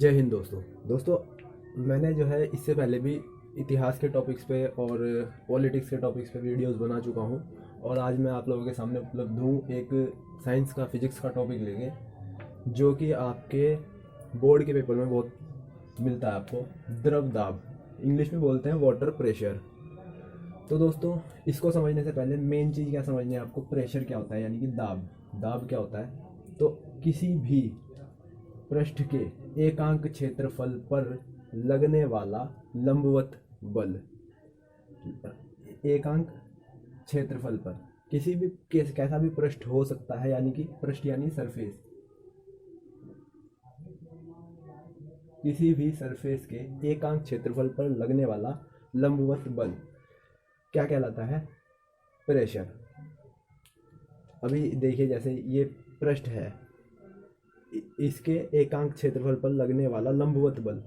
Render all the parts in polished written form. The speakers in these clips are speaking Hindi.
जय हिंद दोस्तों मैंने जो है इससे पहले भी इतिहास के टॉपिक्स पे और पॉलिटिक्स के टॉपिक्स पे वीडियोस बना चुका हूँ और आज मैं आप लोगों के सामने उपलब्ध हूँ एक साइंस का फिजिक्स का टॉपिक लेके, जो कि आपके बोर्ड के पेपर में बहुत मिलता है आपको। द्रव दाब, इंग्लिश में बोलते हैं वाटर प्रेशर। तो दोस्तों, इसको समझने से पहले मेन चीज़ क्या समझनी है आपको, प्रेशर क्या होता है यानी कि दाब क्या होता है। तो किसी भी पृष्ठ के एकांक क्षेत्रफल पर लगने वाला लंबवत बल, एकांक क्षेत्रफल पर किसी भी कैसा भी पृष्ठ हो सकता है, यानी कि पृष्ठ यानी सरफेस, किसी भी सरफेस के एकांक क्षेत्रफल पर लगने वाला लंबवत बल क्या कहलाता है, प्रेशर। अभी देखिए, जैसे ये पृष्ठ है, इसके एकांक क्षेत्रफल पर लगने वाला लंबवत बल,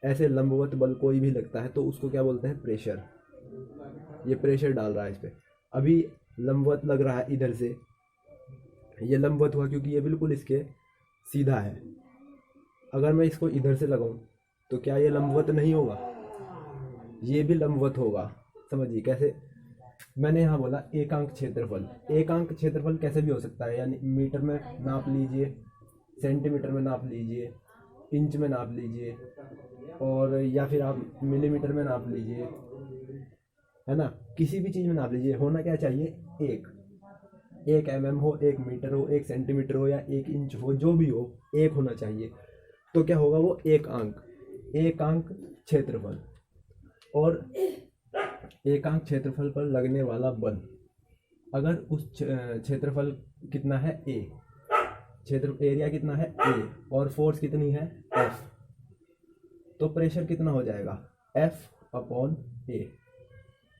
ऐसे लंबवत बल कोई भी लगता है तो उसको क्या बोलते हैं, प्रेशर। ये प्रेशर डाल रहा है इस पे। अभी लंबवत लग रहा है इधर से, ये लंबवत हुआ क्योंकि ये बिल्कुल इसके सीधा है। अगर मैं इसको इधर से लगाऊं तो क्या ये लंबवत नहीं होगा, ये भी लंबवत होगा। समझिए कैसे, मैंने यहाँ बोला एकांक क्षेत्रफल। एकांक क्षेत्रफल कैसे भी हो सकता है, यानी मीटर में नाप लीजिए, सेंटीमीटर में नाप लीजिए, इंच में नाप लीजिए, और या फिर आप मिलीमीटर में नाप लीजिए, है ना। किसी भी चीज़ में नाप लीजिए, होना क्या चाहिए, एक mm हो, 1 मीटर हो, 1 सेंटीमीटर हो या 1 इंच हो, जो भी हो, एक होना चाहिए। तो क्या होगा, वो एकांक क्षेत्रफल। और एकांक क्षेत्रफल पर लगने वाला बल, अगर उस क्षेत्रफल कितना है, एरिया कितना है, ए, और फोर्स कितनी है, एफ, तो प्रेशर कितना हो जाएगा, F/A।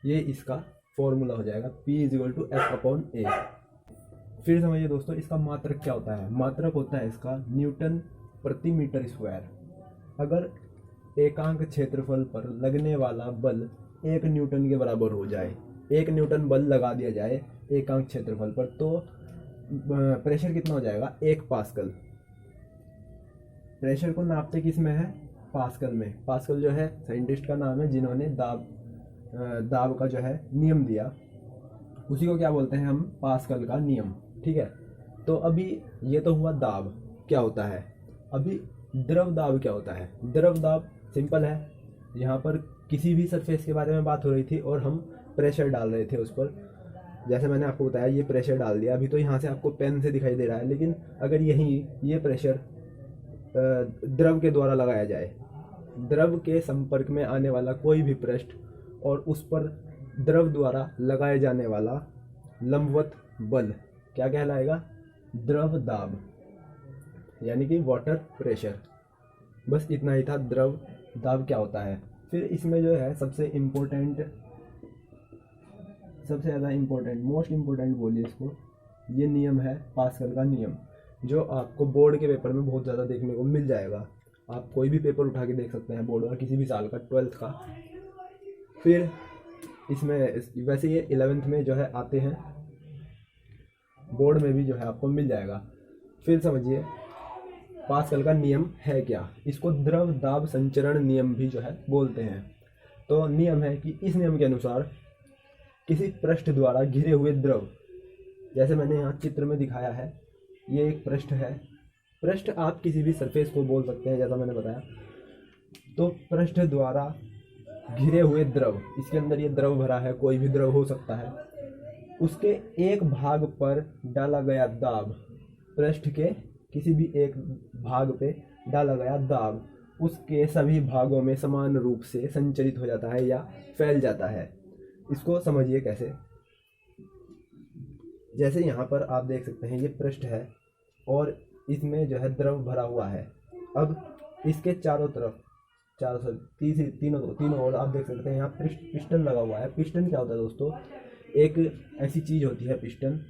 ये इसका फॉर्मूला हो जाएगा, P = F/A। फिर समझिए दोस्तों, इसका मात्रक क्या होता है। मात्रक होता है इसका न्यूटन प्रति मीटर स्क्वायर। अगर एकांक क्षेत्रफल पर लगने वाला बल 1 न्यूटन के बराबर हो जाए, 1 न्यूटन बल लगा दिया जाए एकांक क्षेत्रफल पर, तो प्रेशर कितना हो जाएगा, 1 पास्कल। प्रेशर को नापते किस में है, पास्कल में। पास्कल जो है साइंटिस्ट का नाम है जिन्होंने दाब का जो है नियम दिया, उसी को क्या बोलते हैं हम, पास्कल का नियम। ठीक है। तो अभी ये तो हुआ दाब क्या होता है। अभी द्रव दाब क्या होता है। द्रव दाब सिंपल है, यहाँ पर किसी भी सरफेस के बारे में बात हो रही थी और हम प्रेशर डाल रहे थे उस पर। जैसे मैंने आपको बताया, ये प्रेशर डाल दिया। अभी तो यहाँ से आपको पेन से दिखाई दे रहा है, लेकिन अगर ये प्रेशर द्रव के द्वारा लगाया जाए, द्रव के संपर्क में आने वाला कोई भी पृष्ठ और उस पर द्रव द्वारा लगाए जाने वाला लंबवत बल क्या कहलाएगा, द्रव दाब, यानी कि वाटर प्रेशर। बस इतना ही था, द्रव दाब क्या होता है। फिर इसमें जो है सबसे ज़्यादा इम्पोर्टेंट, मोस्ट इम्पोर्टेंट बोलिए इसको, ये नियम है पास्कल का नियम, जो आपको बोर्ड के पेपर में बहुत ज़्यादा देखने को मिल जाएगा। आप कोई भी पेपर उठा के देख सकते हैं बोर्ड का, किसी भी साल का, 12th का। फिर इसमें वैसे ये 11th में जो है आते हैं, बोर्ड में भी जो है आपको मिल जाएगा। फिर समझिए पास्कल का नियम है क्या, इसको द्रव दाब संचरण नियम भी जो है बोलते हैं। तो नियम है कि इस नियम के अनुसार किसी पृष्ठ द्वारा घिरे हुए द्रव, जैसे मैंने यहाँ चित्र में दिखाया है, ये एक पृष्ठ है। पृष्ठ आप किसी भी सरफेस को बोल सकते हैं, जैसा मैंने बताया। तो पृष्ठ द्वारा घिरे हुए द्रव, इसके अंदर ये द्रव भरा है, कोई भी द्रव हो सकता है, उसके एक भाग पर डाला गया दाब, पृष्ठ के किसी भी एक भाग पे डाला गया दाब उसके सभी भागों में समान रूप से संचरित हो जाता है या फैल जाता है। इसको समझिए कैसे, जैसे यहाँ पर आप देख सकते हैं, ये पृष्ठ है और इसमें जो है द्रव भरा हुआ है। अब इसके चारों तरफ, तीनों और आप देख सकते हैं यहाँ पिस्टन लगा हुआ है। पिस्टन क्या होता है दोस्तों, एक ऐसी चीज़ होती है पिस्टन,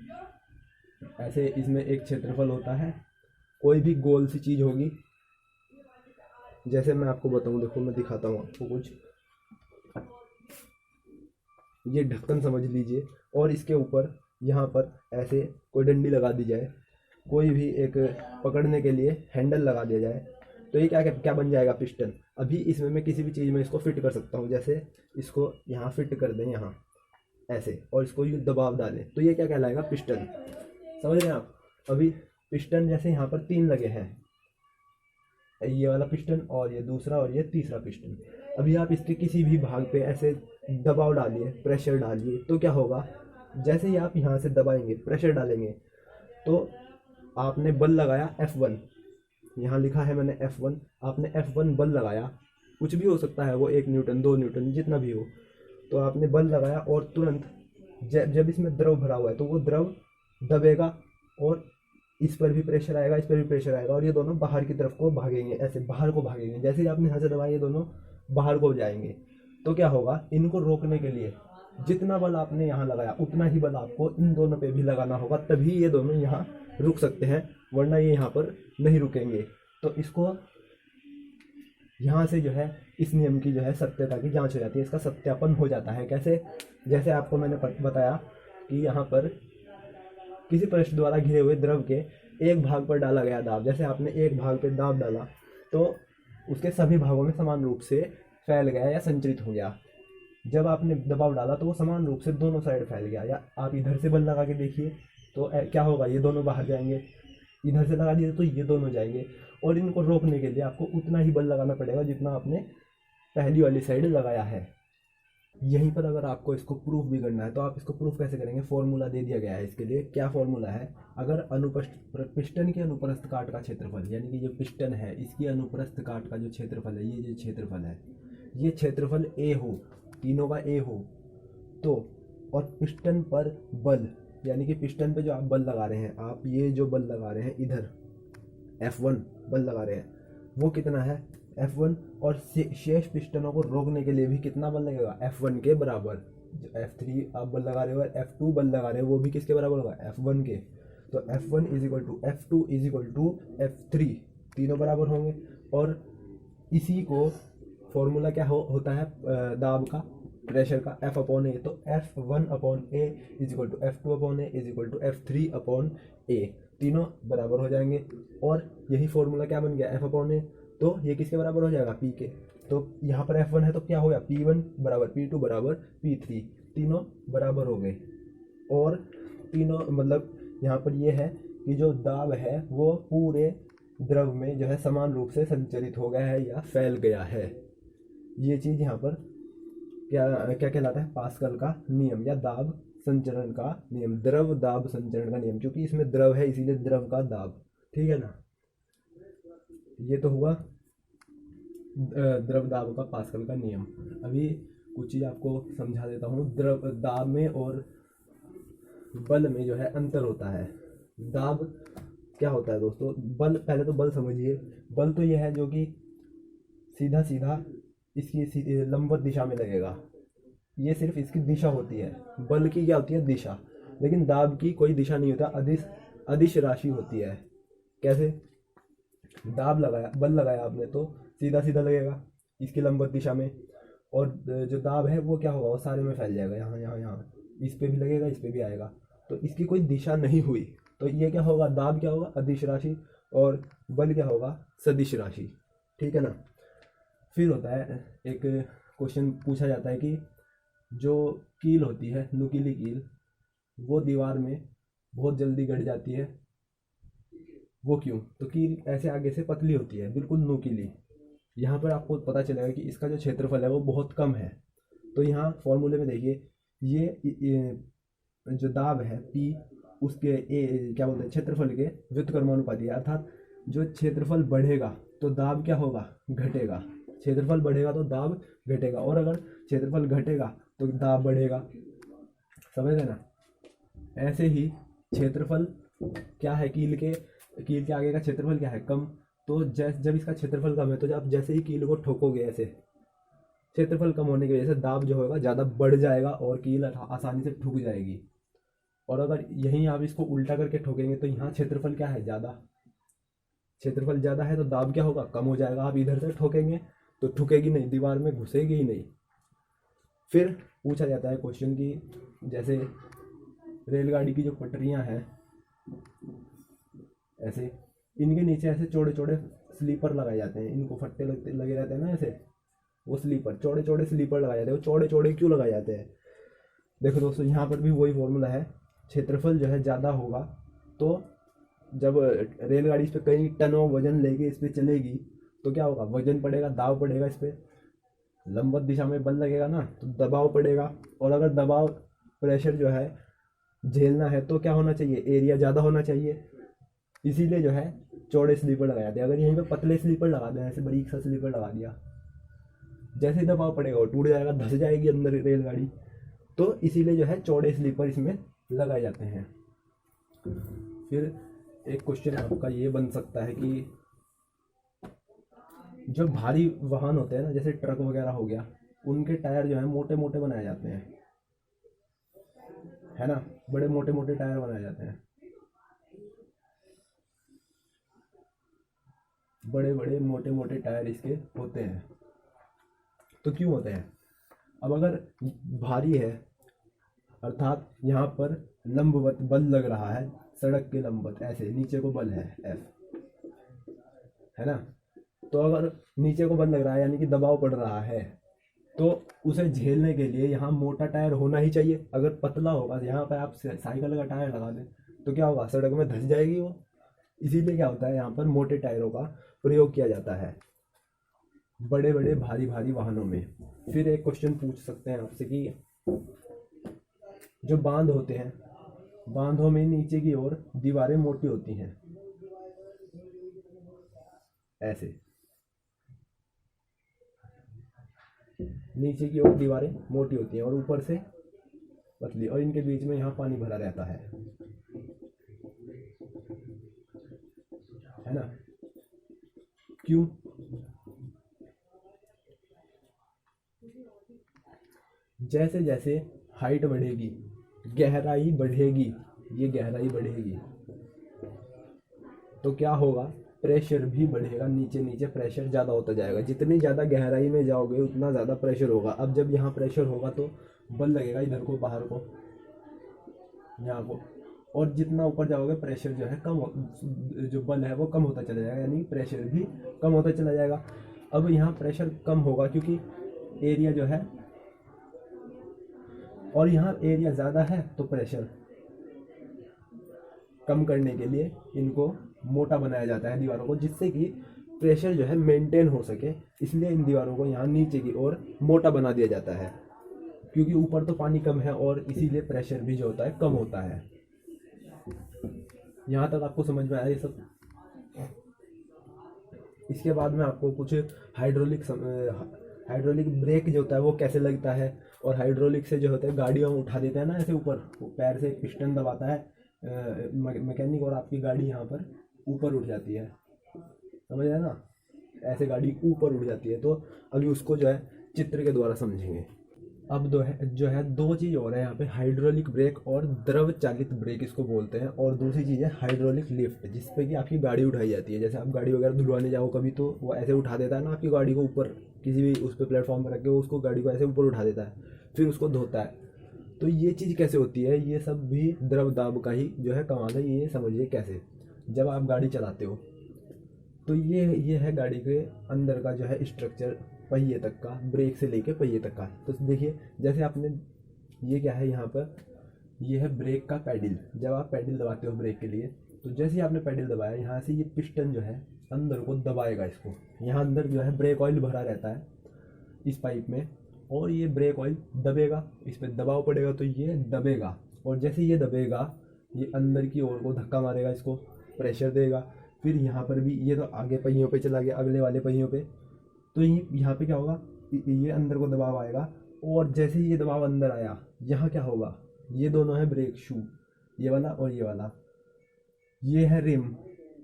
ऐसे इसमें एक क्षेत्रफल होता है, कोई भी गोल सी चीज़ होगी। जैसे मैं आपको बताऊँ, देखो मैं दिखाता हूँ आपको कुछ, ये ढक्कन समझ लीजिए, और इसके ऊपर यहाँ पर ऐसे कोई डंडी लगा दी जाए, कोई भी एक पकड़ने के लिए हैंडल लगा दिया जाए, तो ये क्या क्या क्या बन जाएगा, पिस्टन। अभी इसमें मैं किसी भी चीज़ में इसको फिट कर सकता हूँ, जैसे इसको यहाँ फिट कर दें यहाँ ऐसे, और इसको यूँ दबाव डालें, तो ये क्या कहलाएगा, पिस्टन। समझ रहे हैं आप। अभी पिस्टन जैसे यहाँ पर 3 लगे हैं, ये वाला पिस्टन और ये दूसरा और ये तीसरा पिस्टन। अभी आप इसके किसी भी भाग पे ऐसे दबाव डालिए, प्रेशर डालिए, तो क्या होगा, जैसे ही आप यहाँ से दबाएंगे, प्रेशर डालेंगे, तो आपने बल लगाया F1, यहाँ लिखा है मैंने F1, आपने F1 बल लगाया, कुछ भी हो सकता है वो, 1 न्यूटन 2 न्यूटन जितना भी हो, तो आपने बल लगाया और तुरंत जब इसमें द्रव भरा हुआ है तो वो द्रव दबेगा और इस पर भी प्रेशर आएगा, इस पर भी प्रेशर आएगा, और ये दोनों बाहर की तरफ को भागेंगे, ऐसे बाहर को भागेंगे। जैसे ही आपने यहाँ से दबाया ये दोनों बाहर को जाएंगे, तो क्या होगा, इनको रोकने के लिए जितना बल आपने यहाँ लगाया उतना ही बल आपको इन दोनों पे भी लगाना होगा, तभी ये दोनों यहाँ रुक सकते हैं, वरना ये यहाँ पर नहीं रुकेंगे। तो इसको यहाँ से जो है इस नियम की जो है सत्यता की जांच हो जाती है, इसका सत्यापन हो जाता है। कैसे, जैसे आपको मैंने बताया कि यहाँ पर किसी पृष्ठ द्वारा घिरे हुए द्रव के एक भाग पर डाला गया दाब, जैसे आपने एक भाग पर दाब डाला तो उसके सभी भागों में समान रूप से फैल गया या संचरित हो गया। जब आपने दबाव डाला तो वो समान रूप से दोनों साइड फैल गया। या आप इधर से बल लगा के देखिए तो क्या होगा, ये दोनों बाहर जाएंगे, इधर से लगा दिए तो ये दोनों जाएंगे, और इनको रोकने के लिए आपको उतना ही बल लगाना पड़ेगा जितना आपने पहली वाली साइड लगाया है। यहीं पर अगर आपको इसको प्रूफ भी करना है तो आप इसको प्रूफ कैसे करेंगे, फॉर्मूला दे दिया गया है इसके लिए। क्या फॉर्मूला है, अगर पिस्टन के अनुप्रस्थ काट का क्षेत्रफल, यानी कि जो पिस्टन है इसकी अनुप्रस्थ काट का जो क्षेत्रफल है, ये जो क्षेत्रफल है, ये क्षेत्रफल ए हो, तीनों का ए हो, तो और पिस्टन पर बल, यानी कि पिस्टन पे जो आप बल लगा रहे हैं, आप ये जो बल लगा रहे हैं इधर F1 बल लगा रहे हैं, वो कितना है F1, और शेष पिस्टनों को रोकने के लिए भी कितना बल लगेगा, F1 के बराबर। जो F3 आप बल लगा रहे हो, F2 बल लगा रहे हो, वो भी किसके बराबर होगा, F1 के। तो F1 is equal to F2 is equal to F3, तीनों बराबर होंगे। और इसी को फॉर्मूला क्या होता है दाब का, प्रेशर का, F अपॉन ए, तो F1 upon a is equal to F2 upon a is equal to F3 upon a, तीनों बराबर हो जाएंगे। और यही फॉर्मूला क्या बन गया, F अपॉन ए, तो ये किसके बराबर हो जाएगा, P के। तो यहाँ पर F1 है तो क्या हो गया, P1 बराबर P2 बराबर P3, तीनों बराबर हो गए। और तीनों मतलब यहाँ पर ये है कि जो दाब है वो पूरे द्रव में जो है समान रूप से संचरित हो गया है या फैल गया है। ये चीज़ यहाँ पर क्या क्या कहलाता है, पास्कल का नियम या दाब संचरण का नियम, द्रव दाब संचरण का नियम, क्योंकि इसमें द्रव है इसीलिए द्रव का दाब। ठीक है ना। ये तो हुआ द्रव दाब का पास्कल का नियम। अभी कुछ चीज़ आपको समझा देता हूँ। द्रव दाब में और बल में जो है अंतर होता है। दाब क्या होता है दोस्तों, बल, पहले तो बल समझिए। बल तो यह है जो कि सीधा सीधा इसकी लंबवत दिशा में लगेगा, ये सिर्फ इसकी दिशा होती है। बल की क्या होती है, दिशा, लेकिन दाब की कोई दिशा नहीं होता, अदिश राशि होती है। कैसे, दाब लगाया, बल लगाया आपने तो सीधा सीधा लगेगा इसकी लंबवत दिशा में, और जो दाब है वो क्या होगा, वो सारे में फैल जाएगा, यहाँ यहाँ यहाँ, इस पे भी लगेगा, इस पे भी आएगा, तो इसकी कोई दिशा नहीं हुई। तो ये क्या होगा, दाब क्या होगा, अदिश राशि, और बल क्या होगा, सदिश राशि। ठीक है ना। फिर होता है एक क्वेश्चन पूछा जाता है कि जो कील होती है, नुकीली कील, वो दीवार में बहुत जल्दी गड़ जाती है, वो क्यों। तो कील ऐसे आगे से पतली होती है, बिल्कुल नुकीली। यहाँ पर आपको पता चलेगा कि इसका जो क्षेत्रफल है वो बहुत कम है। तो यहाँ फॉर्मूले में देखिए, ये जो दाब है P, उसके क्या बोलते हैं, क्षेत्रफल के व्युत्क्रमानुपाती है। अर्थात जो क्षेत्रफल बढ़ेगा तो दाब क्या होगा, घटेगा। क्षेत्रफल बढ़ेगा तो दाब घटेगा, और अगर क्षेत्रफल घटेगा तो दाब बढ़ेगा। समझ गए ना। ऐसे ही क्षेत्रफल क्या है, कील के आगे का क्षेत्रफल क्या है, कम। तो जब इसका क्षेत्रफल कम है तो जब जैसे ही कील को ठोकोगे, ऐसे क्षेत्रफल कम होने की वजह से दाब जो होगा ज़्यादा बढ़ जाएगा और कील आसानी से ठुक जाएगी। और अगर यहीं आप इसको उल्टा करके ठोकेंगे तो यहाँ क्षेत्रफल क्या है, ज़्यादा। क्षेत्रफल ज़्यादा है तो दाब क्या होगा, कम हो जाएगा। आप इधर से ठोकेंगे तो ठुकेगी नहीं, दीवार में घुसेगी ही नहीं। फिर पूछा जाता है क्वेश्चन की, जैसे रेलगाड़ी की जो पटरियाँ हैं, ऐसे इनके नीचे ऐसे चौड़े चौड़े स्लीपर लगाए जाते हैं, इनको फट्टे लगे रहते हैं ना ऐसे, वो स्लीपर, चौड़े चौड़े स्लीपर लगाए जाते हैं। वो चौड़े चौड़े क्यों लगाए जाते हैं? देखो दोस्तों, यहाँ पर भी वही फॉर्मूला है, क्षेत्रफल जो है ज़्यादा होगा तो जब रेलगाड़ी इस पर कई टनों वजन लेके इस पर चलेगी तो क्या होगा, वजन पड़ेगा, दाब पड़ेगा इस पर, लंबवत दिशा में बल लगेगा ना तो दबाव पड़ेगा। और अगर दबाव प्रेशर जो है झेलना है तो क्या होना चाहिए, एरिया ज़्यादा होना चाहिए। इसीलिए जो है चौड़े स्लीपर लगाए जाते हैं। अगर यहीं पे पतले स्लीपर लगा दें, ऐसे बारीक सा स्लीपर लगा दिया, जैसे ही दबाव पड़ेगा वो टूट जाएगा, धस जाएगी अंदर रेलगाड़ी। तो इसीलिए जो है चौड़े स्लीपर इसमें लगाए जाते हैं। फिर एक क्वेश्चन आपका ये बन सकता है कि जो भारी वाहन होते हैं ना, जैसे ट्रक वगैरह हो गया, उनके टायर जो है मोटे मोटे बनाए जाते हैं, है ना, बड़े मोटे मोटे टायर बनाए जाते हैं, बड़े बड़े मोटे मोटे टायर इसके होते हैं। तो क्यों होते हैं? अब अगर भारी है, अर्थात यहाँ पर लंबवत बल लग रहा है, सड़क के लंबवत ऐसे नीचे को बल है F, है ना, तो अगर नीचे को बल लग रहा है यानी कि दबाव पड़ रहा है, तो उसे झेलने के लिए यहाँ मोटा टायर होना ही चाहिए। अगर पतला होगा, यहाँ पर आप साइकिल का टायर लगा दें तो क्या होगा, सड़क में धंस जाएगी वो। इसीलिए क्या होता है, यहाँ पर मोटे टायरों का प्रयोग किया जाता है बड़े बड़े भारी भारी वाहनों में। फिर एक क्वेश्चन पूछ सकते हैं आपसे कि जो बांध होते हैं, बांधों में नीचे की ओर दीवारें मोटी होती हैं, ऐसे नीचे की ओर दीवारें मोटी होती हैं और ऊपर से पतली, और इनके बीच में यहाँ पानी भरा रहता है ना। क्यों? जैसे जैसे हाइट बढ़ेगी, गहराई बढ़ेगी, ये गहराई बढ़ेगी तो क्या होगा, प्रेशर भी बढ़ेगा, नीचे नीचे प्रेशर ज़्यादा होता जाएगा। जितनी ज़्यादा गहराई में जाओगे उतना ज़्यादा प्रेशर होगा। अब जब यहाँ प्रेशर होगा तो बल लगेगा इधर को, बाहर को, यहाँ को, और जितना ऊपर जाओगे प्रेशर जो है कम जो बल है वो कम होता चला जाएगा, यानी प्रेशर भी कम होता चला जाएगा। अब यहाँ प्रेशर कम होगा क्योंकि एरिया जो है, और यहाँ एरिया ज़्यादा है तो प्रेशर कम करने के लिए इनको मोटा बनाया जाता है दीवारों को, जिससे कि प्रेशर जो है मेंटेन हो सके। इसलिए इन दीवारों को यहाँ नीचे की ओर मोटा बना दिया जाता है, क्योंकि ऊपर तो पानी कम है और इसीलिए प्रेशर भी जो होता है कम होता है। यहाँ तक आपको समझ में आया ये सब? इसके बाद में आपको कुछ हाइड्रोलिक ब्रेक जो होता है वो कैसे लगता है, और हाइड्रोलिक से जो होता है गाड़ियों में उठा देते हैं ना ऐसे ऊपर, पैर से पिस्टन दबाता है मैकेनिक, और आपकी गाड़ी यहाँ पर ऊपर उठ जाती है, समझ रहे हैं ना, ऐसे गाड़ी ऊपर उठ जाती है। तो अभी उसको जो है चित्र के द्वारा समझेंगे। अब जो है दो चीज़ और है यहाँ पे, हाइड्रोलिक ब्रेक और द्रव चालित ब्रेक इसको बोलते हैं, और दूसरी चीज़ है हाइड्रोलिक लिफ्ट, जिसपे कि आपकी गाड़ी उठाई जाती है। जैसे आप गाड़ी वगैरह धुलवाने जाओ कभी तो वो ऐसे उठा देता है ना आपकी गाड़ी को ऊपर, किसी भी उस पर प्लेटफॉर्म पर रख के वो उसको गाड़ी को ऐसे ऊपर उठा देता है, फिर उसको धोता है। तो ये चीज़ कैसे होती है, ये सब भी द्रव दाब का ही जो है कमाल है। ये समझिए कैसे, जब आप गाड़ी चलाते हो तो ये है गाड़ी के अंदर का जो है स्ट्रक्चर, पहिए तक का, ब्रेक से लेके पहिए तक का। तो देखिए जैसे आपने, ये क्या है यहाँ पर, ये है ब्रेक का पैडल। जब आप पैडल दबाते हो ब्रेक के लिए, तो जैसे ही आपने पैडल दबाया, यहाँ से ये पिस्टन जो है अंदर को दबाएगा इसको। यहाँ अंदर जो है ब्रेक ऑयल भरा रहता है इस पाइप में, और ये ब्रेक ऑयल दबेगा, इस पर दबाव पड़ेगा तो ये दबेगा, और जैसे ये दबेगा ये अंदर की ओर को धक्का मारेगा, इसको प्रेशर देगा। फिर यहाँ पर भी ये तो आगे पहियों पे चला गया, अगले वाले पहियों पे, तो ये यहाँ पे क्या होगा, ये अंदर को दबाव आएगा, और जैसे ही ये दबाव अंदर आया, यहाँ क्या होगा, ये दोनों है ब्रेक शू, ये वाला और ये वाला, ये है रिम,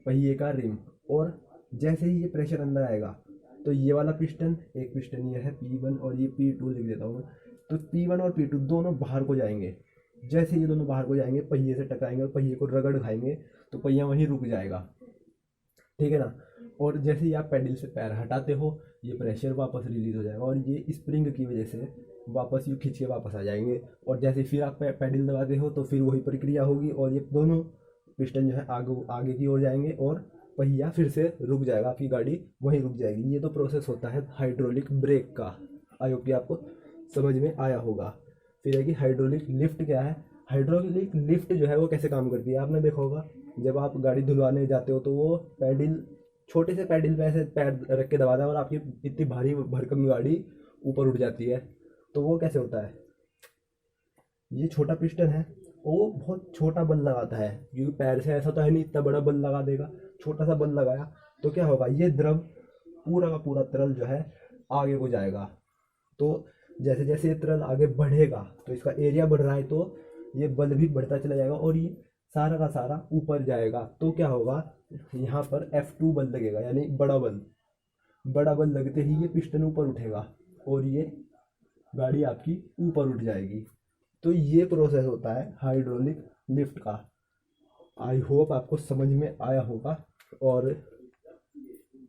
पहिए का रिम, और जैसे ही ये प्रेशर अंदर आएगा तो ये वाला पिस्टन, एक पिस्टन ये है P1 और ये P2 लिख देता हूँ मैं, तो P1 और P2 दोनों बाहर को जाएंगे। जैसे ये दोनों बाहर को जाएंगे पहिए से टकराएंगे और पहिए को रगड़ खाएंगे, तो पहिया वहीं रुक जाएगा, ठीक है ना। और जैसे ही आप पैडल से पैर हटाते हो, ये प्रेशर वापस रिलीज हो जाएगा, और ये स्प्रिंग की वजह से वापस यूँ खींच के वापस आ जाएंगे। और जैसे फिर आप पैडल दबाते हो तो फिर वही प्रक्रिया होगी, और ये दोनों पिस्टन जो है आगे की ओर जाएंगे और पहिया फिर से रुक जाएगा, आपकी गाड़ी वहीं रुक जाएगी। ये तो प्रोसेस होता है हाइड्रोलिक ब्रेक का। आई होप कि आपको समझ में आया होगा। फिर है कि हाइड्रोलिक लिफ्ट क्या है। हाइड्रोलिक लिफ्ट जो है वो कैसे काम करती है, आपने देखा होगा जब आप गाड़ी धुलवाने जाते हो तो वो पैडल, छोटे से पैडल पे ऐसे पैर रख के दबाता है और आपकी इतनी भारी भरकम गाड़ी ऊपर उठ जाती है। तो वो कैसे होता है, ये छोटा पिस्टन है, वो बहुत छोटा बल लगाता है, क्योंकि पैर से ऐसा तो है नहीं इतना बड़ा बल लगा देगा, छोटा सा बल लगाया तो क्या होगा, ये द्रव पूरा का पूरा तरल जो है आगे को जाएगा। तो जैसे जैसे ये तरल आगे बढ़ेगा तो इसका एरिया बढ़ रहा है, तो ये बल भी बढ़ता चला जाएगा और ये सारा का सारा ऊपर जाएगा। तो क्या होगा, यहाँ पर F2 बल लगेगा, यानी बड़ा बल। बड़ा बल लगते ही ये पिस्टन ऊपर उठेगा और ये गाड़ी आपकी ऊपर उठ जाएगी। तो ये प्रोसेस होता है हाइड्रोलिक लिफ्ट का। आई होप आपको समझ में आया होगा। और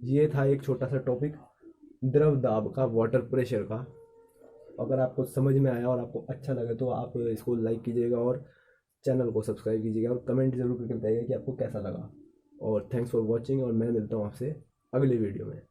ये था एक छोटा सा टॉपिक द्रव दाब का, वाटर प्रेशर का। अगर आपको समझ में आया और आपको अच्छा लगे तो आप इसको लाइक कीजिएगा और चैनल को सब्सक्राइब कीजिएगा और कमेंट जरूर करके बताइएगा कि आपको कैसा लगा। और थैंक्स फॉर वॉचिंग, और मैं मिलता हूँ आपसे अगली वीडियो में।